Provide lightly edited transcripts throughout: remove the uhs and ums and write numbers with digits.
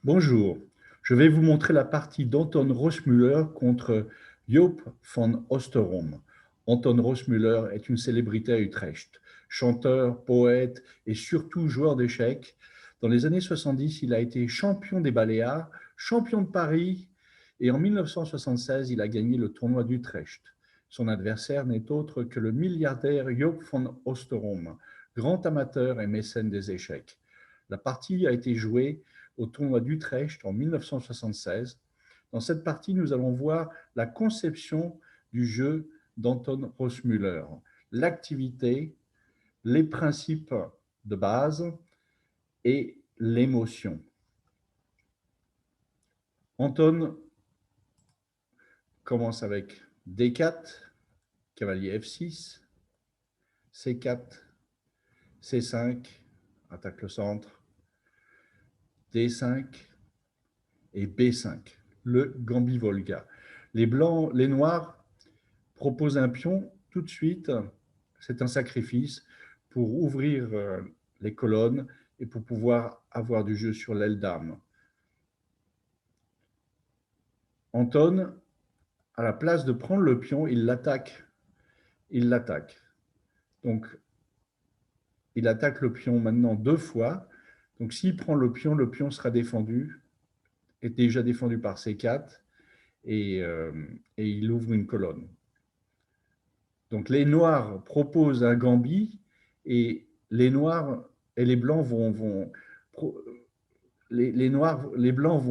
Bonjour, je vais vous montrer la partie d'Anton Rossmüller contre Joop van Oosterom. Anton Rossmüller est une célébrité à Utrecht, chanteur, poète et surtout joueur d'échecs. Dans les années 70, il a été champion des Baléares, champion de Paris et en 1976, il a gagné le tournoi d'Utrecht. Son adversaire n'est autre que le milliardaire Joop van Oosterom, grand amateur et mécène des échecs. La partie a été jouée au tournoi d'Utrecht en 1976. Dans cette partie, nous allons voir la conception du jeu d'Anton Rossmüller, l'activité, les principes de base et l'émotion. Anton commence avec D4, cavalier F6, C4, C5, attaque le centre, D5 et B5, le Gambit-Volga. Les noirs proposent un pion tout de suite, c'est un sacrifice pour ouvrir les colonnes et pour pouvoir avoir du jeu sur l'aile d'armes. Anton, à la place de prendre le pion, il l'attaque. Il l'attaque. Donc, il attaque le pion maintenant 2 fois. Donc, s'il prend le pion sera défendu, est déjà défendu par C4 et il ouvre une colonne. Donc, les noirs proposent un gambit et les noirs et les blancs les blancs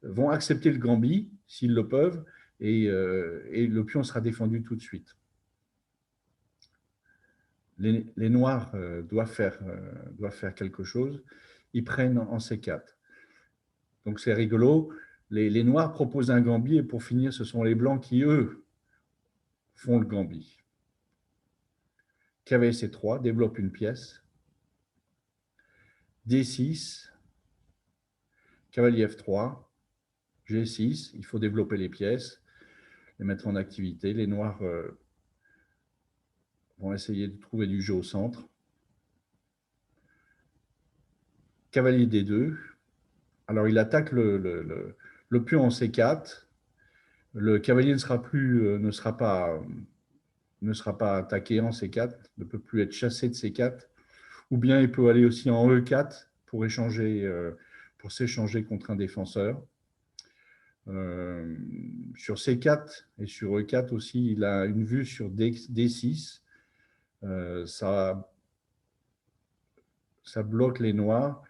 vont accepter le gambit s'ils le peuvent et le pion sera défendu tout de suite. Les noirs doivent faire quelque chose. Ils prennent en C4. Donc c'est rigolo. Les noirs proposent un gambit et pour finir, ce sont les blancs qui, eux, font le gambit. Cavalier C3 développe une pièce. D6, cavalier F3, G6, il faut développer les pièces, les mettre en activité. Les noirs vont essayer de trouver du jeu au centre. Cavalier D2, alors il attaque le pion en C4, le cavalier ne sera pas attaqué en C4, ne peut plus être chassé de C4, ou bien il peut aller aussi en E4 pour s'échanger contre un défenseur. Sur C4 et sur E4 aussi, il a une vue sur D6. Ça bloque les noirs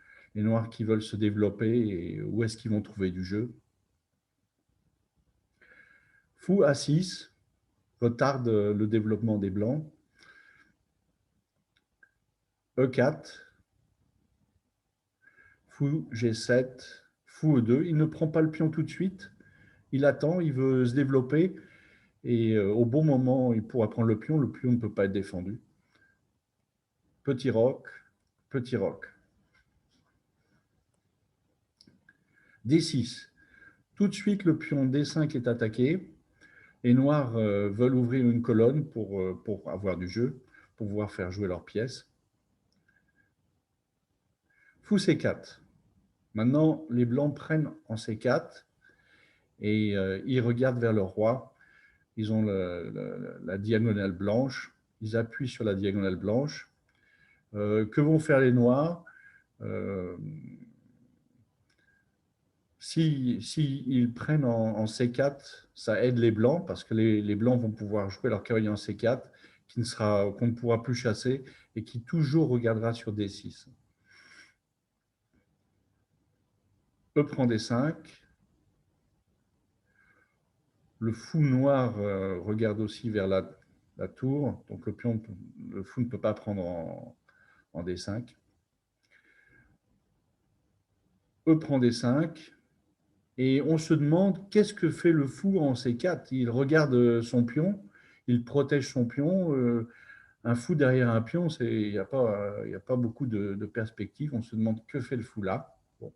qui veulent se développer et où est-ce qu'ils vont trouver du jeu. Fou A6 retarde le développement des blancs. E4, fou G7, fou E2. Il ne prend pas le pion tout de suite. Il attend, il veut se développer. Et au bon moment, il pourra prendre le pion. Le pion ne peut pas être défendu. Petit roc, petit roc. D6. Tout de suite, le pion D5 est attaqué. Les noirs veulent ouvrir une colonne pour avoir du jeu, pour pouvoir faire jouer leurs pièces. Fou C4. Maintenant, les blancs prennent en C4 et ils regardent vers le roi. Ils ont la diagonale blanche. Ils appuient sur la diagonale blanche. Que vont faire les noirs? S'ils prennent en C4, ça aide les blancs parce que les blancs vont pouvoir jouer leur cavalier en C4 qu'on ne pourra plus chasser et qui toujours regardera sur D6. E prend D5. Le fou noir regarde aussi vers la tour, donc le fou ne peut pas prendre en D5. E prend D5. Et on se demande qu'est-ce que fait le fou en C4. Il regarde son pion, il protège son pion. Un fou derrière un pion, il n'y a pas beaucoup de perspectives. On se demande que fait le fou là. Bon.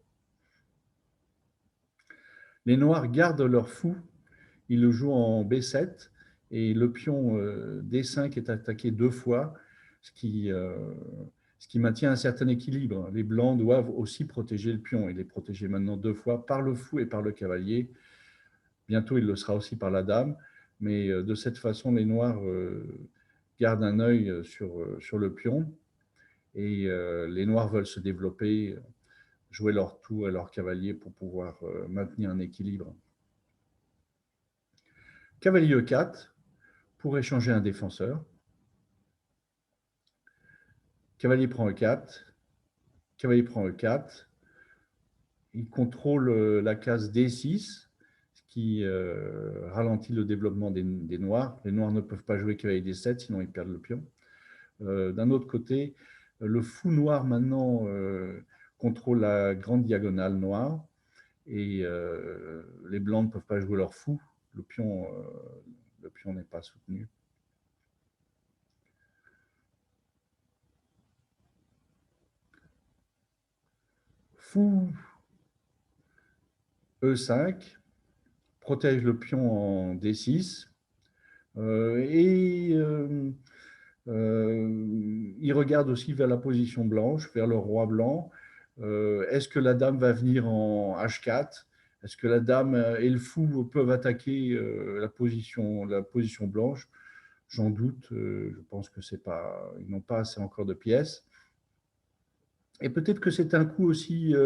Les noirs gardent leur fou, ils le jouent en B7 et le pion D5 est attaqué 2 fois, ce qui ce qui maintient un certain équilibre. Les blancs doivent aussi protéger le pion. Il est protégé maintenant 2 fois par le fou et par le cavalier. Bientôt, il le sera aussi par la dame. Mais de cette façon, les noirs gardent un œil sur le pion. Et les noirs veulent se développer, jouer leur tour et leur cavalier pour pouvoir maintenir un équilibre. Cavalier E4 pour échanger un défenseur. Cavalier prend E4. Cavalier prend E4. Il contrôle la case D6, ce qui ralentit le développement des noirs. Les noirs ne peuvent pas jouer cavalier D7, sinon ils perdent le pion. D'un autre côté, le fou noir maintenant contrôle la grande diagonale noire et les blancs ne peuvent pas jouer leur fou. Le pion n'est pas soutenu. Fou E5 protège le pion en D6 et il regarde aussi vers la position blanche, vers le roi blanc. Est-ce que la dame va venir en H4? Est-ce que la dame et le fou peuvent attaquer la position blanche? J'en doute. Je pense que c'est pas, ils n'ont pas assez encore de pièces. Et peut-être que c'est un coup aussi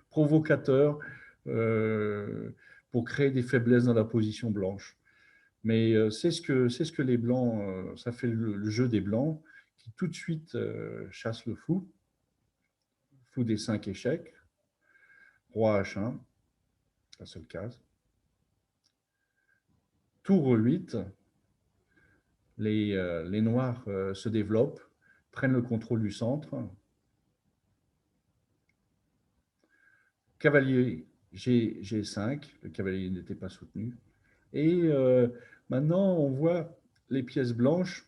provocateur pour créer des faiblesses dans la position blanche. Mais c'est ce que les blancs, ça fait le jeu des blancs qui tout de suite chassent le fou. Fou des 5 échecs. Roi H1, la seule case. Tour 8, les noirs se développent, prennent le contrôle du centre. Cavalier G5, le cavalier n'était pas soutenu. Et maintenant, on voit les pièces blanches,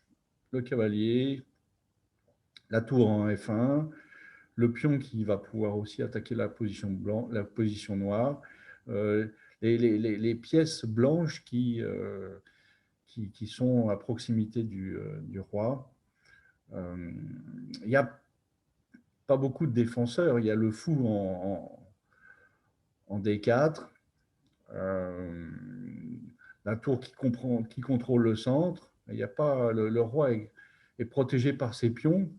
le cavalier, la tour en F1, le pion qui va pouvoir aussi attaquer la position, la position noire, les pièces blanches qui sont à proximité du roi. Il n'y a pas beaucoup de défenseurs. Il y a le fou en D4, la tour qui contrôle le centre. Il n'y a pas, le roi est protégé par ses pions.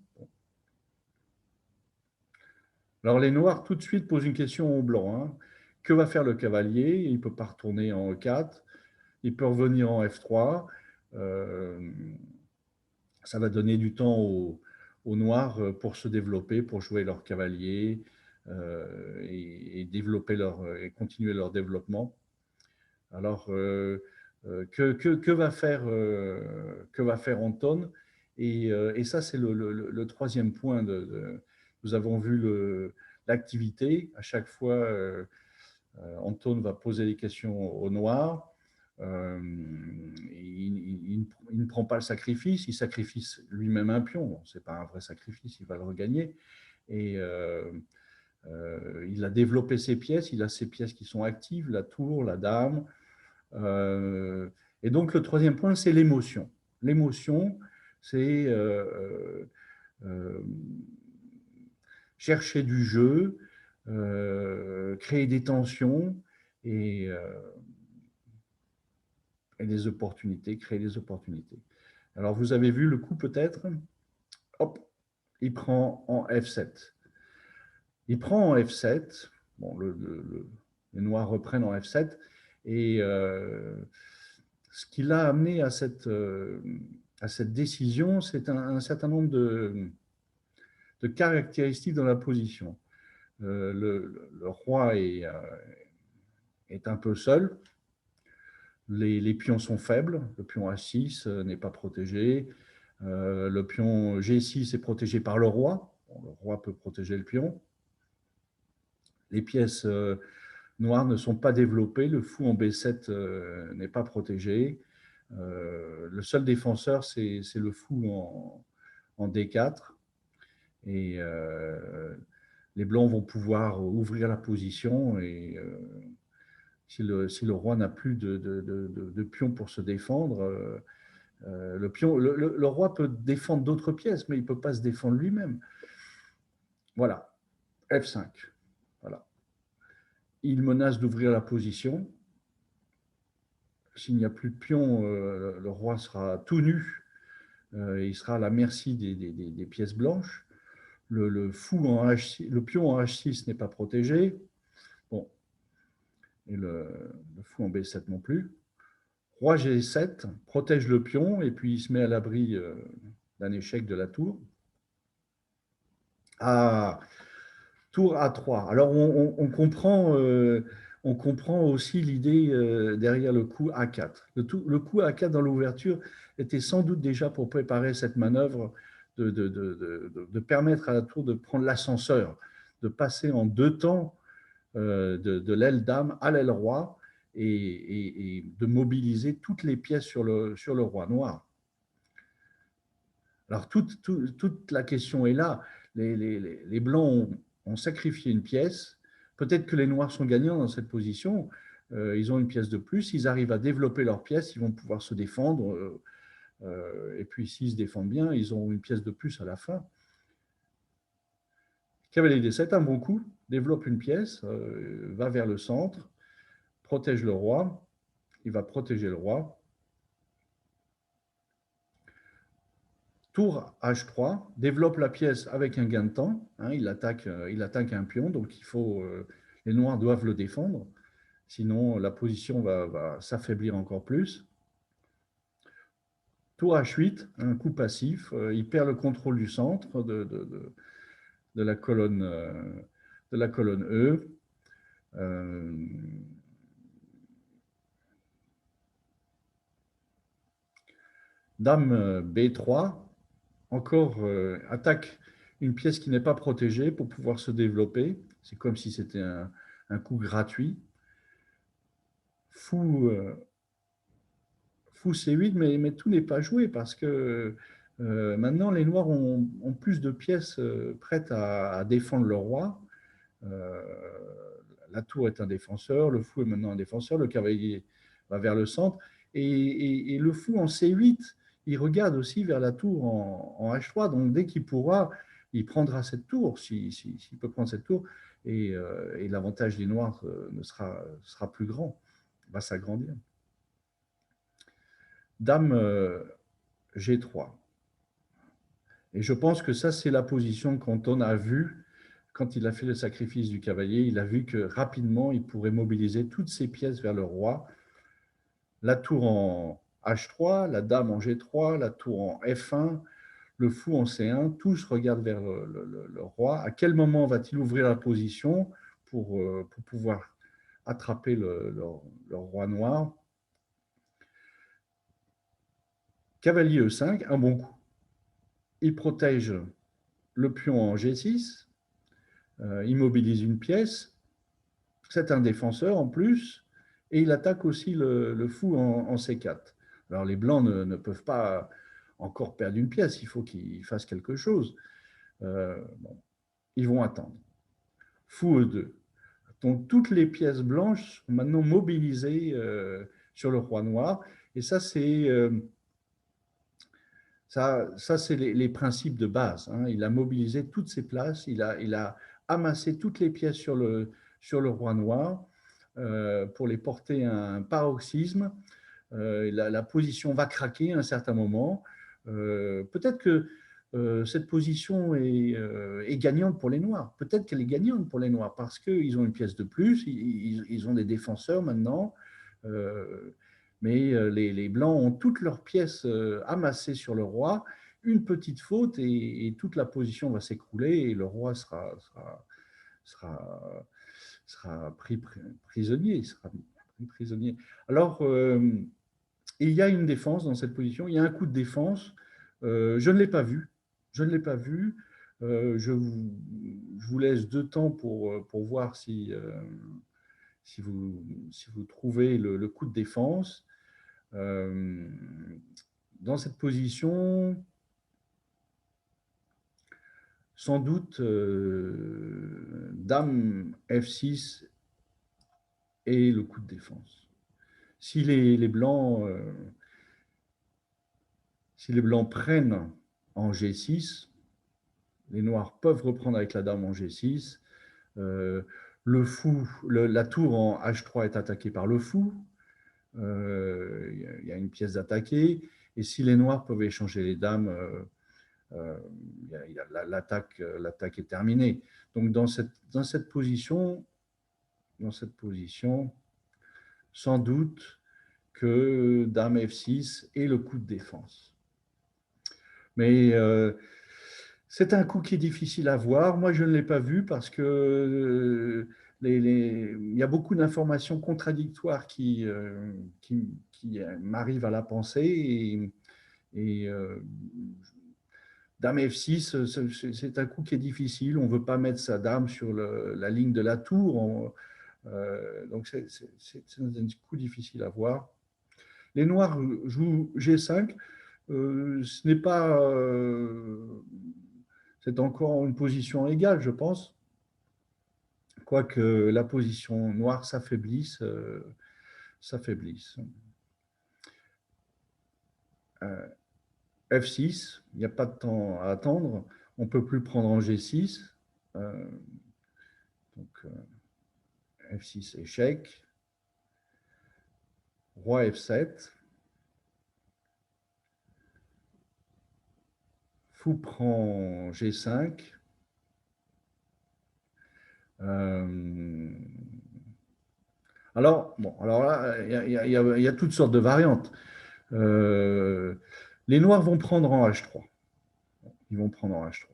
Alors les noirs tout de suite posent une question aux blancs. Hein. Que va faire le cavalier? Il ne peut pas retourner en E4. Il peut revenir en F3. Ça va donner du temps aux noirs pour se développer, pour jouer leur cavalier et développer et continuer leur développement. Alors, que va faire Anton? Et ça, c'est le troisième point. Nous avons vu l'activité. À chaque fois, Anton va poser des questions aux noirs. Il ne prend pas le sacrifice, il sacrifie lui-même un pion. Ce n'est pas un vrai sacrifice, il va le regagner. Et il a développé ses pièces, il a ses pièces qui sont actives, la tour, la dame. Et donc le troisième point, c'est l'émotion. L'émotion, c'est chercher du jeu, créer des tensions et des opportunités, créer des opportunités. Alors, vous avez vu le coup peut-être. Hop, il prend en F7. Il prend en F7. Bon, les noirs reprennent en F7. Et ce qui l'a amené à cette décision, c'est un certain nombre de caractéristiques dans la position. Le roi est un peu seul. Les pions sont faibles. Le pion A6 n'est pas protégé. Le pion G6 est protégé par le roi. Bon, le roi peut protéger le pion. Les pièces noires ne sont pas développées. Le fou en B7 n'est pas protégé. Le seul défenseur, c'est le fou en D4. Et les blancs vont pouvoir ouvrir la position et si le roi n'a plus de pion pour se défendre, le roi peut défendre d'autres pièces, mais il ne peut pas se défendre lui-même. Voilà, F5. Voilà. Il menace d'ouvrir la position. S'il n'y a plus de pion, le roi sera tout nu. Il sera à la merci des pièces blanches. Fou en H6, le pion en H6 n'est pas protégé. Bon, et le fou en B7 non plus. Roi G7 protège le pion et puis il se met à l'abri d'un échec de la tour. Ah, tour A3. Alors on comprend aussi l'idée derrière le coup A4. Le coup A4 dans l'ouverture était sans doute déjà pour préparer cette manœuvre de permettre à la tour de prendre l'ascenseur, de passer en deux temps de l'aile dame à l'aile roi et de mobiliser toutes les pièces sur le roi noir. Alors toute la question est là. Les Blancs ont sacrifié une pièce. Peut-être que les Noirs sont gagnants dans cette position. Ils ont une pièce de plus. Ils arrivent à développer leur pièce. Ils vont pouvoir se défendre. Et puis s'ils se défendent bien, ils ont une pièce de plus à la fin. Cavalier D7, un bon coup. Développe une pièce. Va vers le centre. Protège le roi. Il va protéger le roi. Tour H3, développe la pièce avec un gain de temps. Hein, il attaque un pion, donc les noirs doivent le défendre. Sinon, la position va s'affaiblir encore plus. Tour H8, un coup passif. Il perd le contrôle du centre de la colonne E. Dame B3, encore attaque une pièce qui n'est pas protégée pour pouvoir se développer. C'est comme si c'était un coup gratuit. Fou, fou C8, mais tout n'est pas joué parce que maintenant les Noirs ont plus de pièces prêtes à défendre le roi. Euh, la tour est un défenseur, le fou est maintenant un défenseur, le cavalier va vers le centre. Et le fou en C8, il regarde aussi vers la tour en H3. Donc dès qu'il pourra, il prendra cette tour, s'il peut prendre cette tour. Et l'avantage des Noirs sera plus grand, va s'agrandir. Dame G3. Et je pense que ça, c'est la position qu'Anton a vue quand il a fait le sacrifice du cavalier. Il a vu que rapidement, il pourrait mobiliser toutes ses pièces vers le roi. La tour en H3, la dame en G3, la tour en F1, le fou en C1, tous regardent vers le roi. À quel moment va-t-il ouvrir la position pour pouvoir attraper le roi noir? Cavalier E5, un bon coup. Il protège le pion en G6, immobilise une pièce, c'est un défenseur en plus, et il attaque aussi le fou en C4. Alors les blancs ne peuvent pas encore perdre une pièce, il faut qu'ils fassent quelque chose. Bon, ils vont attendre. Fou E2. Donc toutes les pièces blanches sont maintenant mobilisées sur le roi noir, et ça c'est les principes de base. Hein. Il a mobilisé toutes ses places, il a amassé toutes les pièces sur le roi noir pour les porter à un paroxysme. La position va craquer à un certain moment. Peut-être que cette position est gagnante pour les Noirs. Peut-être qu'elle est gagnante pour les Noirs parce qu'ils ont une pièce de plus, ils ont des défenseurs maintenant. Euh, mais les Blancs ont toutes leurs pièces amassées sur le roi. Une petite faute et toute la position va s'écrouler et le roi sera, sera pris prisonnier. Prisonnier. Alors, il y a une défense dans cette position, il y a un coup de défense. Je ne l'ai pas vu. Je ne l'ai pas vu. Je vous laisse 2 temps pour voir si vous trouvez le coup de défense. Dans cette position, sans doute, Dame F6 et le coup de défense. Si les Blancs, si les Blancs prennent en G6, Les noirs peuvent reprendre avec la dame en G6. Le fou, la tour en H3 est attaquée par le fou. Il y a une pièce d'attaquer. Et si les noirs peuvent échanger les dames, l'attaque est terminée. Donc dans cette position, sans doute que dame F6 est le coup de défense. Mais c'est un coup qui est difficile à voir. Moi, je ne l'ai pas vu parce que il y a beaucoup d'informations contradictoires qui m'arrivent à la pensée. Et dame F6, c'est un coup qui est difficile. On ne veut pas mettre sa dame sur la ligne de la tour. Donc, c'est un coup difficile à voir. Les noirs jouent G5. Ce n'est pas. C'est encore une position égale, je pense. Quoique la position noire s'affaiblisse. F6, il n'y a pas de temps à attendre. On ne peut plus prendre en G6. Donc, F6, échec. Roi F7. Fou prend G5. Alors là, il y a toutes sortes de variantes. Les noirs vont prendre en H3. Ils vont prendre en H3.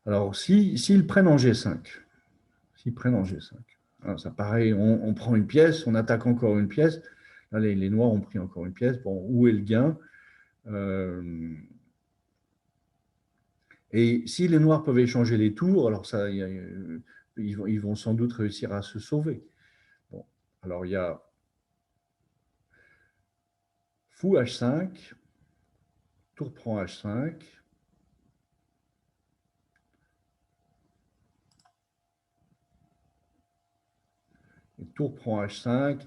Alors, s'ils prennent en G5, alors, ça paraît, on prend une pièce, on attaque encore une pièce. Là, les noirs ont pris encore une pièce. Bon, où est le gain? Et si les noirs peuvent échanger les tours, alors ça, ils vont sans doute réussir à se sauver. Bon, alors il y a fou H5, tour prend H5. Et tour prend H5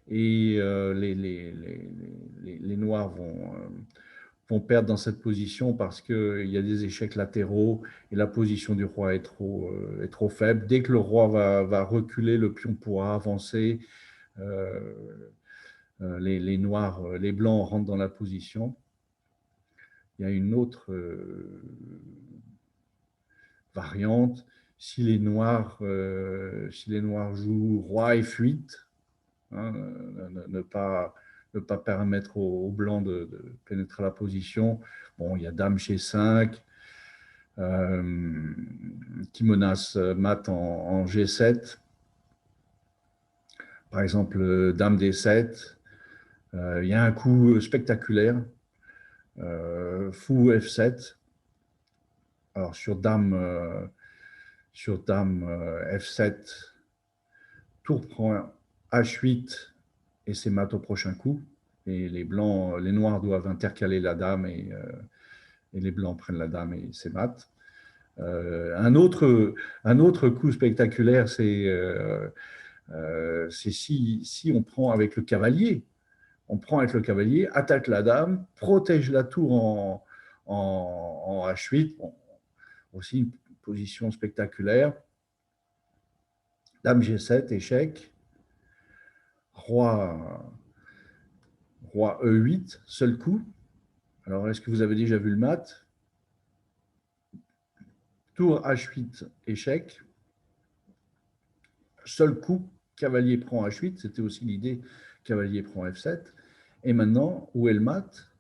et les noirs vont perdre dans cette position parce qu'il y a des échecs latéraux et la position du roi est trop faible. Dès que le roi va reculer, le pion pourra avancer. Les noirs, les blancs rentrent dans la position. Il y a une autre variante. Si les noirs jouent roi F8, hein, ne pas permettre aux blancs de pénétrer la position. Bon, il y a dame G5 qui menace mat en G7. Par exemple, dame D7. Il y a un coup spectaculaire. Fou F7. Alors sur dame F7, tour prend H8 et c'est mat au prochain coup. Et les noirs doivent intercaler la dame et les blancs prennent la dame et c'est mat. Un autre coup spectaculaire, c'est si on prend avec le cavalier. On prend avec le cavalier, attaque la dame, protège la tour en H8. Bon, aussi une position spectaculaire. Dame G7, échec. Roi E8, seul coup. Alors, est-ce que vous avez déjà vu le mat? Tour H8, échec. Seul coup, cavalier prend H8. C'était aussi l'idée, cavalier prend F7. Et maintenant, où est le mat?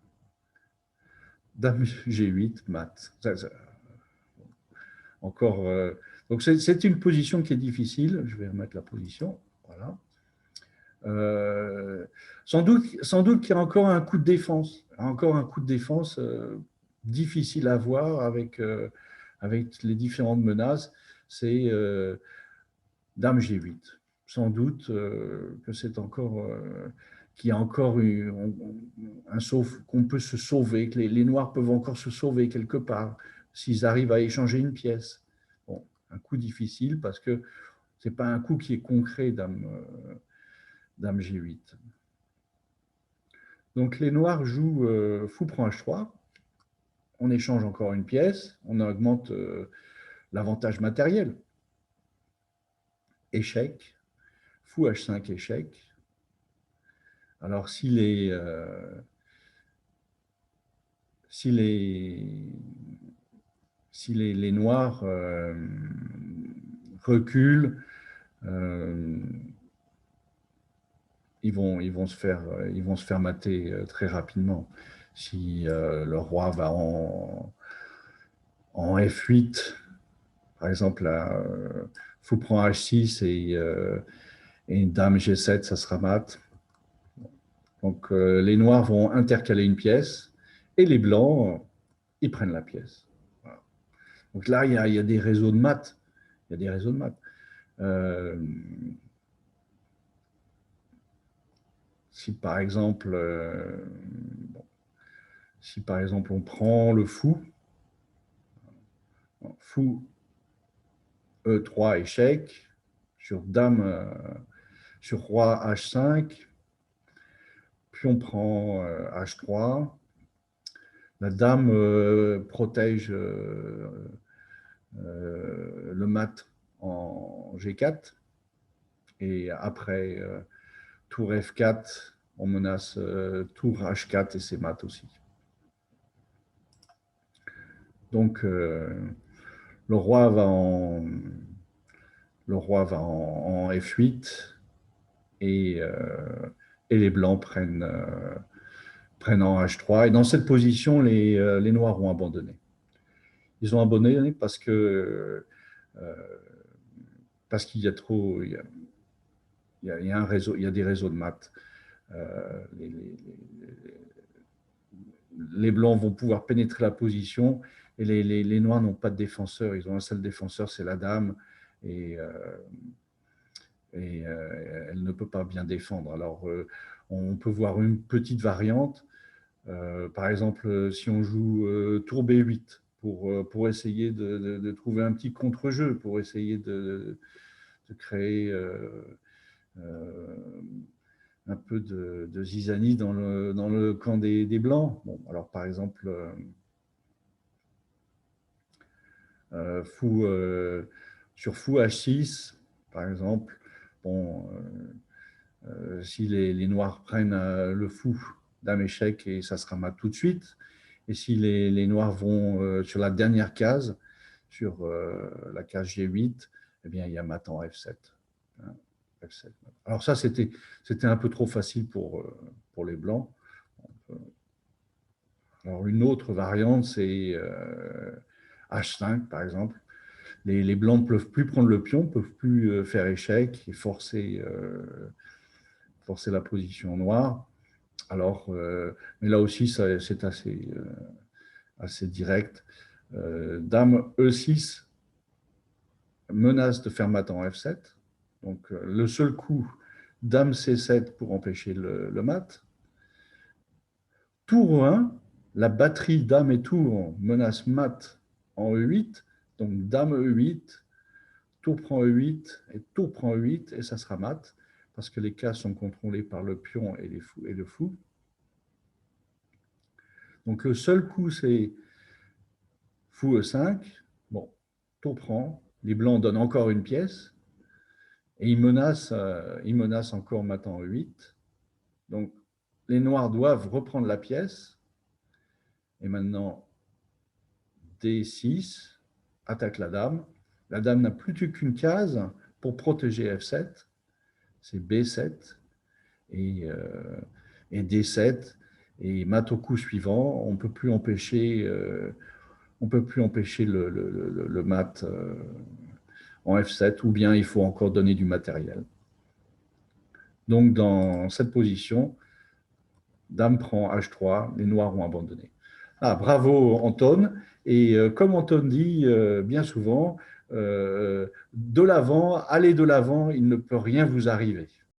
Dame G8, mat. Encore. Donc, c'est une position qui est difficile. Je vais remettre la position. Voilà. Sans doute qu'il y a encore un coup de défense. Difficile à voir avec les différentes menaces. C'est dame G8. Sans doute que c'est encore qu'il y a encore qu'on peut se sauver, que les noirs peuvent encore se sauver quelque part s'ils arrivent à échanger une pièce. Bon, un coup difficile parce que c'est pas un coup qui est concret, dame G8. Donc les noirs jouent fou prend H3. on échange encore une pièce, on augmente l'avantage matériel. Échec, fou H5 échec. Alors si les noirs reculent, ils vont se faire mater très rapidement. Si le roi va en F8, par exemple, là, fou prend H6 et dame G7, ça sera mat. Donc les noirs vont intercaler une pièce et les blancs, ils prennent la pièce. Voilà. Donc là, il y a des réseaux de maths. Il y a des réseaux de maths. Si par exemple, on prend le fou, fou E3 échec, sur dame, sur roi H5, puis on prend H3, la dame protège le mat en G4, et après tour F4, on menace tour H4 et c'est mat aussi. Donc le roi va en F8 et les blancs prennent en H3. Et dans cette position, les noirs ont abandonné. Ils ont abandonné parce qu'il y a trop, il y a un réseau, il y a des réseaux de maths. Les blancs vont pouvoir pénétrer la position et les noirs n'ont pas de défenseur. Ils ont un seul défenseur, c'est la dame, et elle ne peut pas bien défendre. Alors, on peut voir une petite variante. Par exemple, si on joue tour B8 pour essayer de trouver un petit contre-jeu, pour essayer de créer un peu de zizanie dans le camp des blancs. Bon, alors par exemple, sur fou H6, par exemple, bon, si les noirs prennent le fou, dame échec, et ça sera mat tout de suite. Et si les noirs vont sur la dernière case, sur la case G8, eh bien, il y a mat en F7. Hein, F7. Alors ça, c'était un peu trop facile pour les blancs. Alors une autre variante, c'est H5, par exemple. Les blancs ne peuvent plus prendre le pion, ne peuvent plus faire échec et forcer la position noire. Alors, mais là aussi, c'est assez direct. Dame E6 menace de faire mat en F7. Donc, le seul coup, dame C7 pour empêcher le mat. Tour 1, la batterie dame et tour menace mat en E8. Donc, dame E8, tour prend E8 et tour prend E8 et ça sera mat parce que les cases sont contrôlées par le pion et le fou. Donc le seul coup, c'est fou E5. Bon, tour prend. Les blancs donnent encore une pièce. Et ils menacent encore mat en E8. Donc les noirs doivent reprendre la pièce. Et maintenant, D6 attaque la dame. La dame n'a plus qu'une case pour protéger F7. C'est B7 et D7. Et mat au coup suivant, on ne peut plus empêcher le mat en F7, ou bien il faut encore donner du matériel. Donc, dans cette position, dame prend H3, les noirs ont abandonné. Ah, bravo Anton. Et comme Anton dit bien souvent, de l'avant, allez de l'avant, il ne peut rien vous arriver.